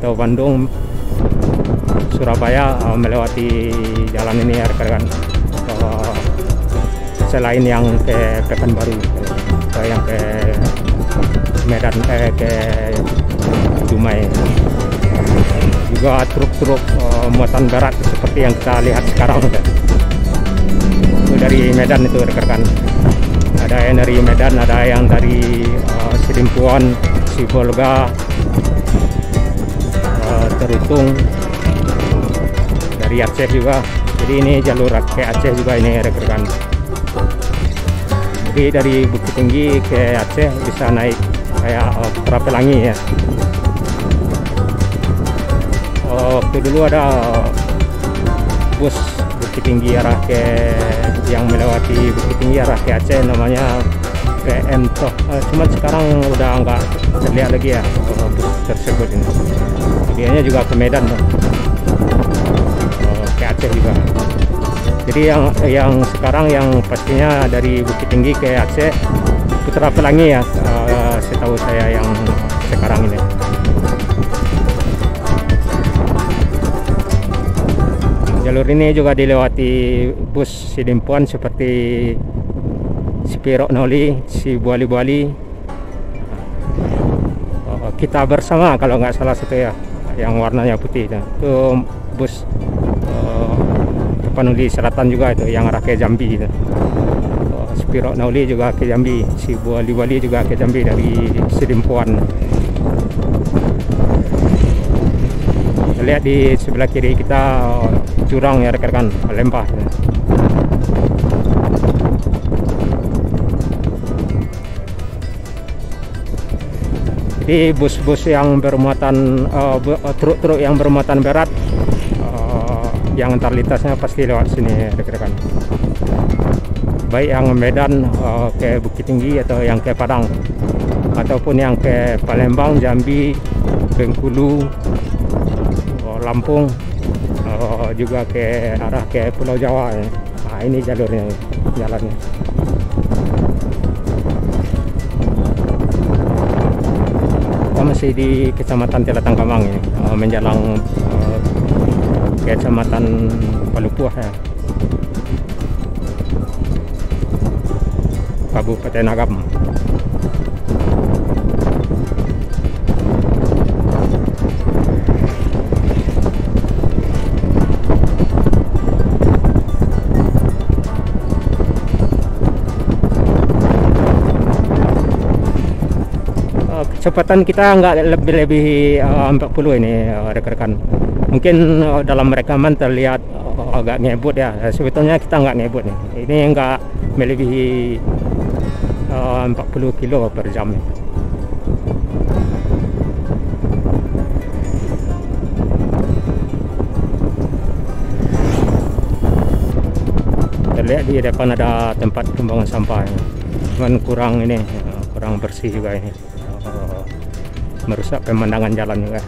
atau Bandung, Surabaya melewati jalan ini ya rekan-rekan. Selain yang ke Pekanbaru atau yang ke Medan, ke Dumai, juga truk-truk muatan berat seperti yang kita lihat sekarang. Itu dari Medan itu rekan-rekan. Ada yang dari Medan, ada yang dari Sidimpuan, Sibolga, Terutung, dari Aceh juga. Jadi ini jalur ke Aceh juga ini rekan-rekan. Jadi dari Bukit Tinggi ke Aceh bisa naik kayak Putra Pelangi ya. Waktu dulu ada bus Bukit Tinggi arah ke yang melewati Bukit Tinggi arah ke Aceh, namanya PM Toh. Cuma sekarang udah nggak terlihat lagi ya bus tersebut ini. Dianya juga ke Medan tuh. Ke Aceh juga. Jadi yang sekarang yang pastinya dari Bukit Tinggi ke Aceh Putra Pelangi ya, setahu saya yang sekarang ini. Jalur ini juga dilewati bus Sidimpuan seperti Spirok Noli, si Buali-Buali, Kita Bersama kalau nggak salah satu ya, yang warnanya putih itu bus Tapanuli Selatan juga itu yang arah ke Jambi itu. Spirok Nauli juga ke Jambi, si Buali-Buali juga ke Jambi dari Sidimpuan. Lihat di sebelah kiri kita jurang ya rekan-rekan, lembah. Jadi bus-bus yang bermuatan truk-truk yang bermuatan berat yang antar lintasnya pasti lewat sini rekan-rekan. Baik yang Medan ke Bukit Tinggi atau yang ke Padang, ataupun yang ke Palembang, Jambi, Bengkulu, Lampung, juga ke arah ke Pulau Jawa ya. Nah, ini jalurnya, jalannya. Kita masih di Kecamatan Telatang Kamang ini, menjelang Kecamatan Palupuah ya, Kabupaten Agam. Kecepatan kita nggak lebih 40 ini rekan-rekan. Mungkin dalam rekaman terlihat agak ngebut ya. Sebetulnya kita nggak ngebut nih. Ini nggak melebihi 40 kilo per jam. Terlihat di depan ada tempat pembuangan sampah. Cuman kurang ini, kurang bersih juga ini. Merusak pemandangan jalan juga.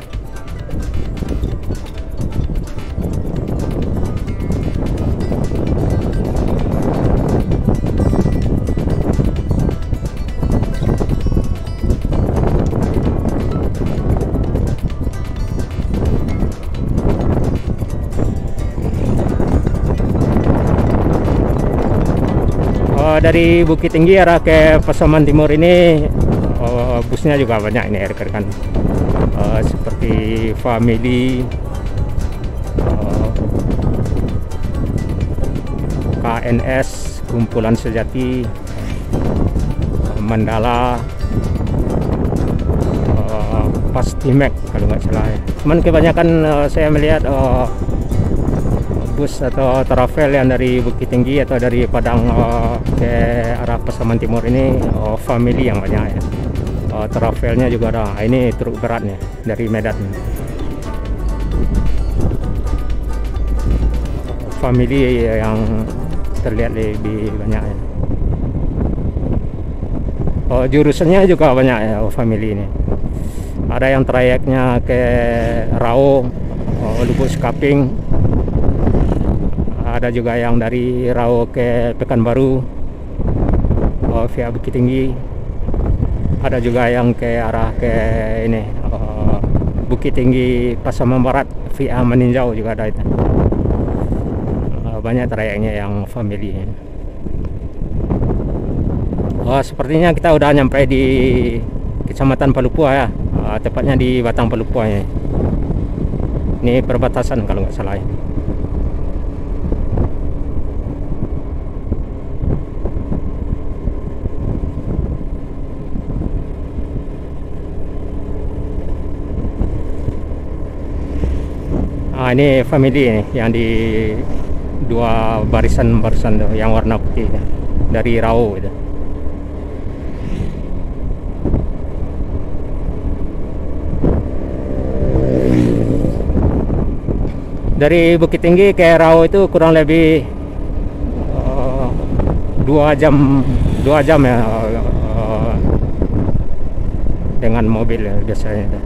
Dari Bukit Tinggi arah ke Pasaman Timur ini busnya juga banyak ini rekan-rekan, seperti Family, KNS, Kumpulan Sejati, Mandala, Pastimek kalau nggak salah ya. Cuman kebanyakan saya melihat bus atau travel yang dari Bukit Tinggi atau dari Padang ke arah Pasaman Timur ini Family yang banyak ya. Travelnya juga ada. Ini truk beratnya dari Medan. Family yang terlihat lebih banyak ya. Jurusannya juga banyak ya Family ini. Ada yang trayeknya ke Rao, Lubuk Sekaping. Ada juga yang dari Rao ke Pekanbaru via Bukit Tinggi. Ada juga yang ke arah ke ini Bukit Tinggi Pasaman Barat via Meninjau juga ada itu. Banyak trayeknya yang family. Oh, sepertinya kita udah nyampe di Kecamatan Palupua ya, tepatnya di Batang Palupua ya. Ini perbatasan kalau nggak salah ya. Ini family nih, yang di dua barisan tuh, yang warna putih ya, dari Rau gitu. Dari Bukit Tinggi ke Rau itu kurang lebih 2 jam ya, dengan mobil ya, biasanya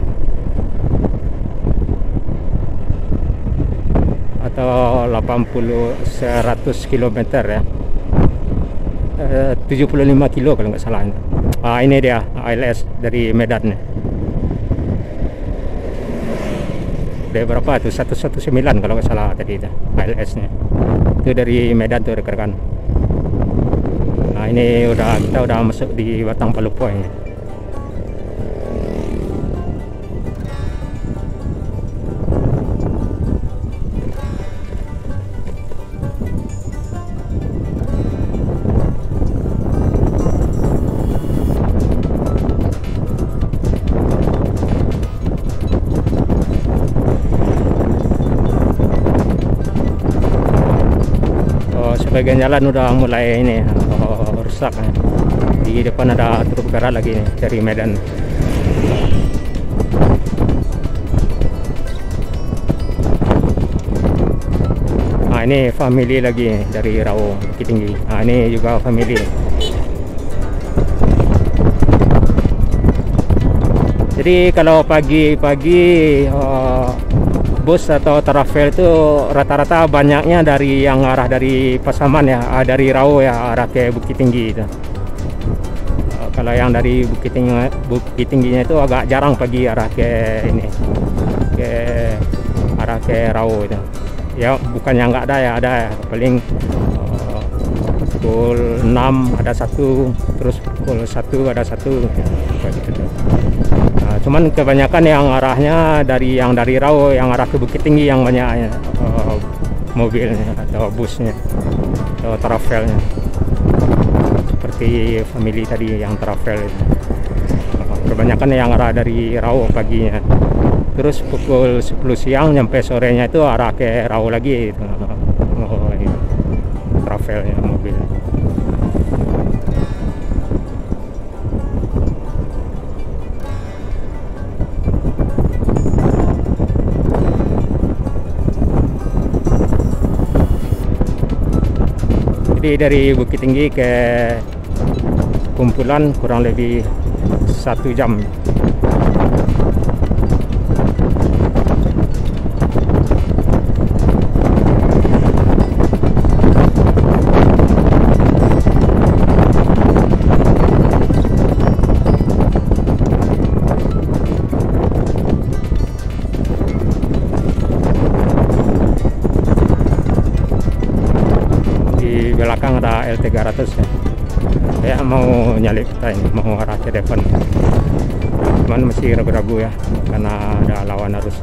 atau 100 km ya, 75 kilo kalau nggak salah. Ini dia ALS dari Medan nih. Dari berapa tuh, 119 kalau nggak salah tadi itu ALS nya, itu dari Medan tuh rekan-rekan. Nah ini kita udah masuk di Batang Palupua ini. Sebagian jalan udah mulai ini rusak ya. Di depan ada truk berat lagi nih dari Medan. Nah ini family lagi nih, dari Rau Bukit Tinggi. Nah ini juga family. Jadi kalau pagi-pagi bus atau travel itu rata-rata banyaknya dari yang arah dari Pasaman ya, dari Rau ya, arah ke Bukit Tinggi itu. Kalau yang dari Bukit Tingginya itu agak jarang pagi arah ke ini, arah ke Rau itu. Ya bukannya nggak ada ya, ada paling pukul 6 ada satu, terus pukul 1 ada satu ya, gitu. Cuman kebanyakan yang arahnya dari Rau yang arah ke Bukit Tinggi yang banyak mobilnya atau busnya atau travelnya, seperti family tadi yang travel itu. Kebanyakan yang arah dari Rau paginya, terus pukul 10 siang sampai sorenya itu arah ke Rau lagi itu, travelnya mobil. Jadi dari Bukit Tinggi ke Kumpulan kurang lebih 1 jam. Belakang ada L300 ya. Saya mau nyalip kita ini, mau arah ke depan, cuman masih ragu-ragu ya karena ada lawan arus.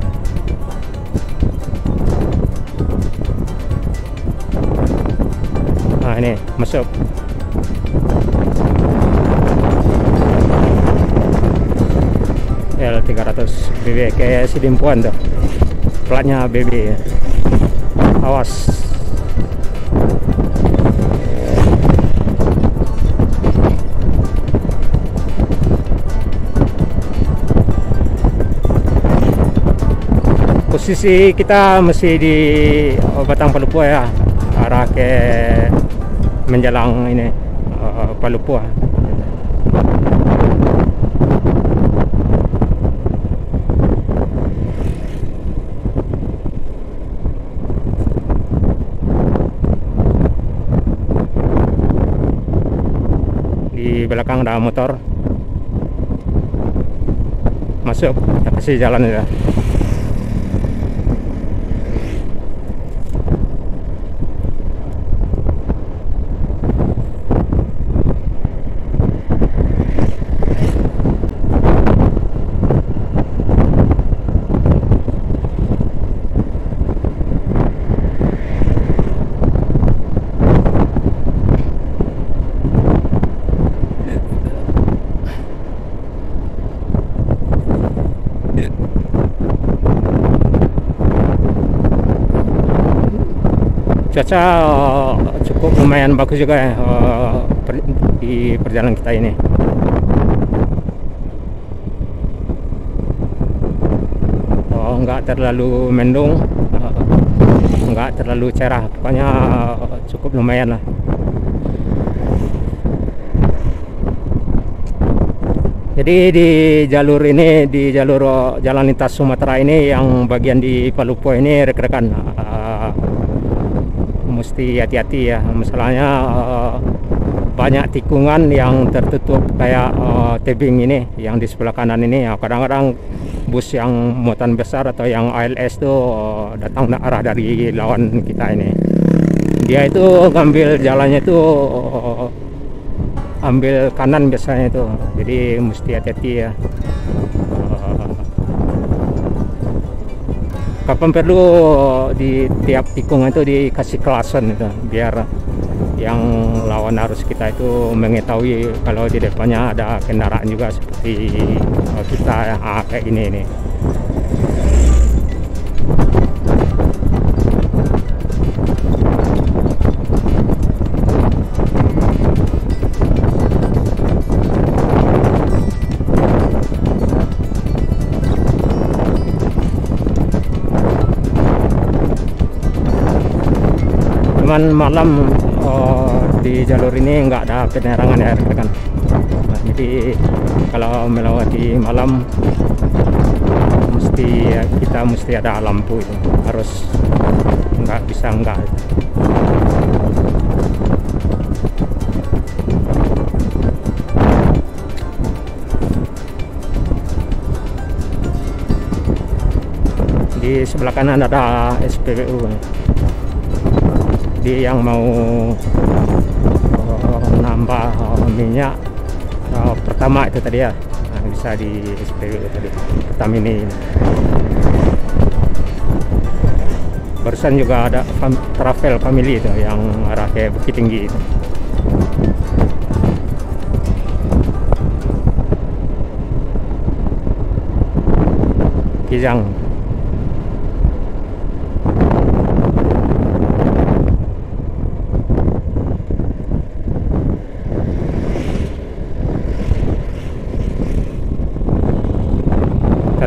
Nah ini masuk. L300 BB kayak Sidimpuan tuh, platnya BB ya. Awas. Posisi kita masih di Batang Palupua ya, arah ke menjelang ini Palupua. Di belakang ada motor masuk, kita kasih jalan ya. cuaca cukup lumayan bagus juga ya di perjalanan kita ini. Nggak terlalu mendung, nggak terlalu cerah, pokoknya cukup lumayan lah. Jadi di jalur ini, di jalur jalan lintas Sumatera ini, yang bagian di Palupo ini rekan-rekan, mesti hati-hati ya. Misalnya banyak tikungan yang tertutup kayak tebing ini yang di sebelah kanan ini ya. Kadang-kadang bus yang muatan besar atau yang ALS tuh datang arah dari lawan kita ini. Dia itu ngambil jalannya itu ambil kanan biasanya itu. Jadi mesti hati-hati ya. Kapan perlu di tiap tikungan itu dikasih kelasan itu, biar yang lawan arus kita itu mengetahui kalau di depannya ada kendaraan juga seperti kita kayak ini nih. Cuman malam di jalur ini nggak ada penerangan ya rekan. Nah, jadi kalau melewati malam kita mesti ada lampu itu, harus nggak bisa enggak. Di sebelah kanan ada SPBU. Jadi yang mau nambah minyak pertama itu tadi ya, nah, bisa di SPBU tadi, Pertamina ini. Barusan juga ada travel family itu yang arah ke Bukit Tinggi itu. Kijang.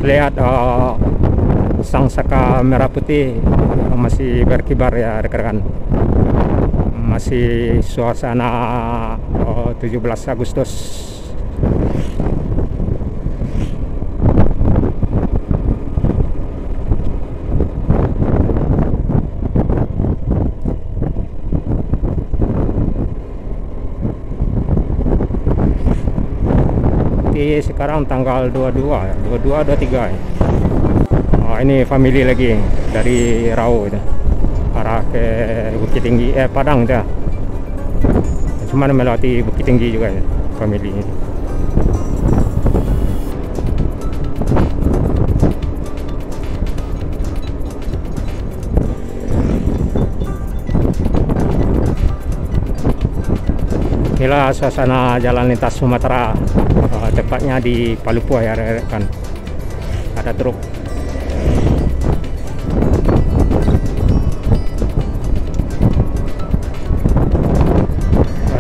Terlihat sang saka merah putih masih berkibar ya rekan-rekan. Masih suasana 17 Agustus. Sekarang tanggal 22 ya, 23 ya. Ini family lagi dari Rau itu, arah ke Bukit Tinggi, Padang itu. Cuman melewati Bukit Tinggi juga ya, family ini. Inilah suasana jalan lintas Sumatera, tepatnya di Palupo ya rekan. Ada truk.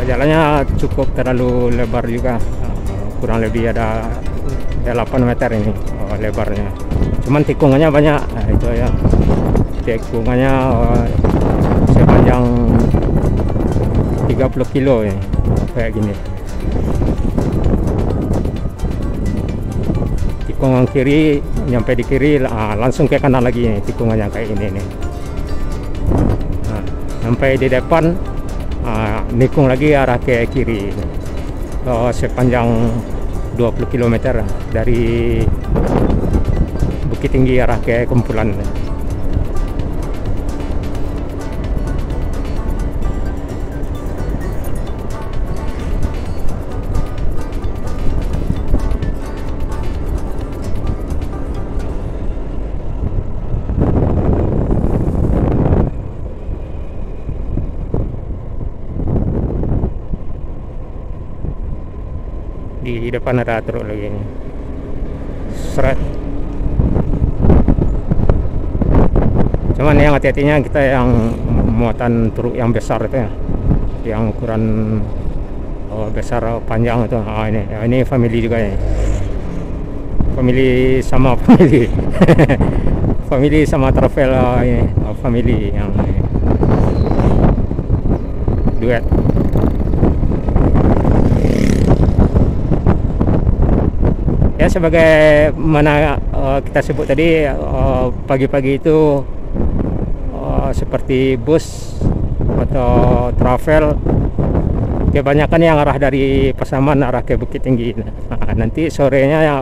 Jalannya cukup terlalu lebar juga, kurang lebih ada 8 meter ini lebarnya. Cuman tikungannya banyak, nah, itu ya. Tikungannya sepanjang 30 kilo ya, kayak gini. Tikungan kiri, nyampe di kiri langsung ke kanan lagi nih, tikungannya kayak ini nih. Nah, sampai di depan nikung lagi arah ke kiri. Sepanjang 20 km dari Bukit Tinggi arah ke Kumpulan. Di depan ada truk lagi ini. Seret. Cuman yang hati-hatinya kita yang muatan truk yang besar itu ya, yang ukuran besar panjang itu. Ini family juga ya, family sama family. Family sama travel ini, family yang duet. Ya sebagai mana kita sebut tadi, pagi-pagi itu seperti bus atau travel kebanyakan yang arah dari Pasaman arah ke Bukit Tinggi. Nanti sorenya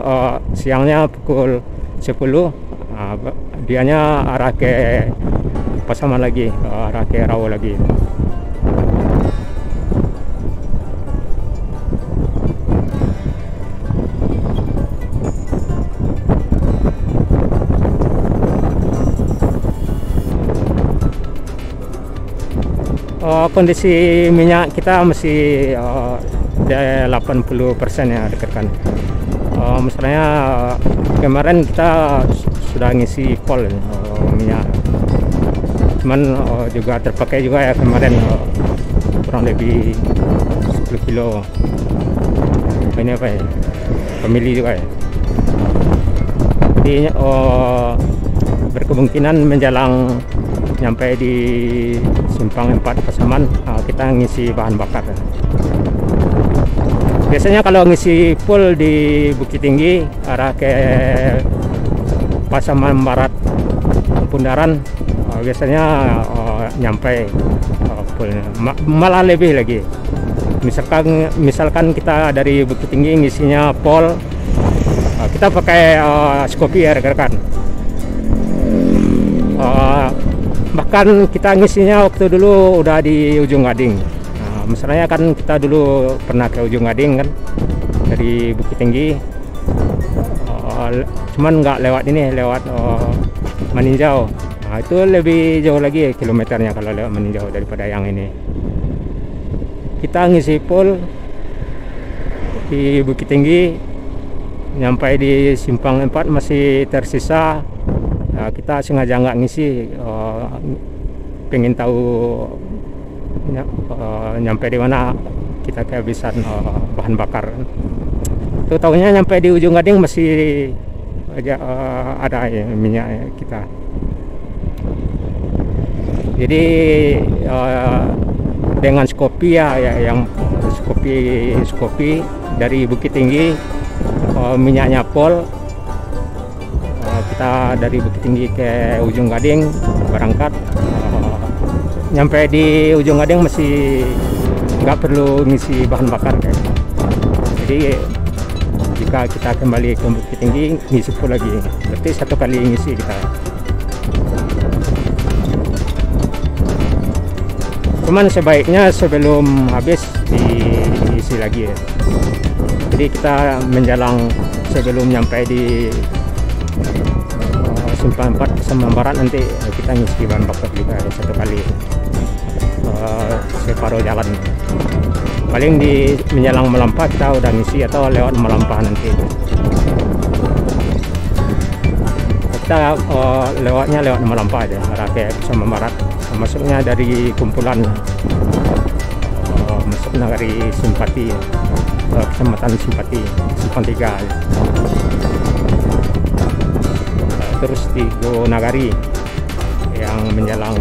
siangnya pukul 10 dianya arah ke Pasaman lagi, arah ke Rawo lagi. Kondisi minyak kita masih 80% ya rekan. Misalnya kemarin kita sudah ngisi full minyak, cuman juga terpakai juga ya kemarin kurang lebih 10 kilo. Ini apa ya, pemilih juga ya. Jadi berkemungkinan menjelang nyampe di Simpang 4 Pasaman kita ngisi bahan bakar. Biasanya kalau ngisi full di Bukit Tinggi arah ke Pasaman Barat Pundaran, biasanya nyampe full, malah lebih lagi. Misalkan kita dari Bukit Tinggi ngisinya full, kita pakai Scoopy ya rekan. Bahkan kita ngisinya waktu dulu udah di Ujung Gading. Misalnya kan kita dulu pernah ke Ujung Gading kan dari Bukit Tinggi, cuman nggak lewat ini, lewat Maninjau. Itu lebih jauh lagi kilometernya kalau lewat Maninjau daripada yang ini. Kita ngisi full di Bukit Tinggi, nyampe di Simpang 4 masih tersisa. Kita sengaja nggak ngisi, pengen tahu nyampe di mana kita kehabisan bahan bakar. Tuh tahunya nyampe di Ujung Gading masih ada ya, minyak kita. Jadi dengan Scoopy ya, yang Scoopy dari Bukit Tinggi, minyaknya full. Kita dari Bukit Tinggi ke Ujung Gading berangkat, nyampe di Ujung Gading masih nggak perlu ngisi bahan bakar kayak. Jadi jika kita kembali ke Bukit Tinggi ngisi full lagi, berarti satu kali ngisi kita. Cuman sebaiknya sebelum habis diisi lagi ya. Jadi kita menjelang sebelum nyampe di Simpang 4 Pasaman Barat nanti kita ngisi bahan bakar juga satu kali, separuh jalan. Paling di menjelang Melampah kita udah ngisi atau lewat Melampah nanti. Kita lewatnya lewat Melampah aja arah ke Pasaman Barat. Masuknya dari kumpulan, masuknya dari Simpati, Kecamatan Simpati, Simpang 3. Terus di Go Nagari yang menjelang